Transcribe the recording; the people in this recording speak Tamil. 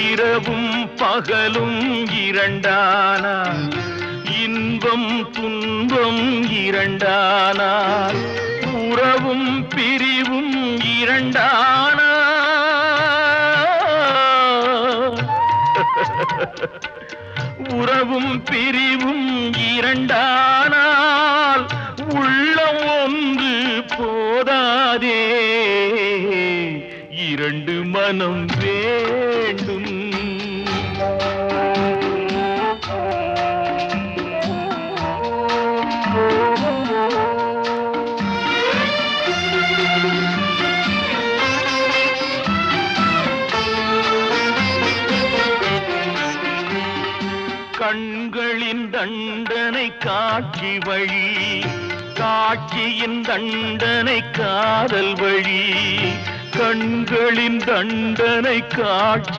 இரவும் பகலும் இரண்டானார், இன்பம் துன்பம் இரண்டானார், உறவும் பிரிவும் இரண்டானார். உறவும் பிரிவும் இரண்டானால் உள்ளம் ஒன்று போதாதே, இரண்டு மனம் வேண்டும். கண்களின் தண்டனை காட்சி வழி, காட்சியின் தண்டனை காதல் வழி. கண்களின் தண்டனை காட்சி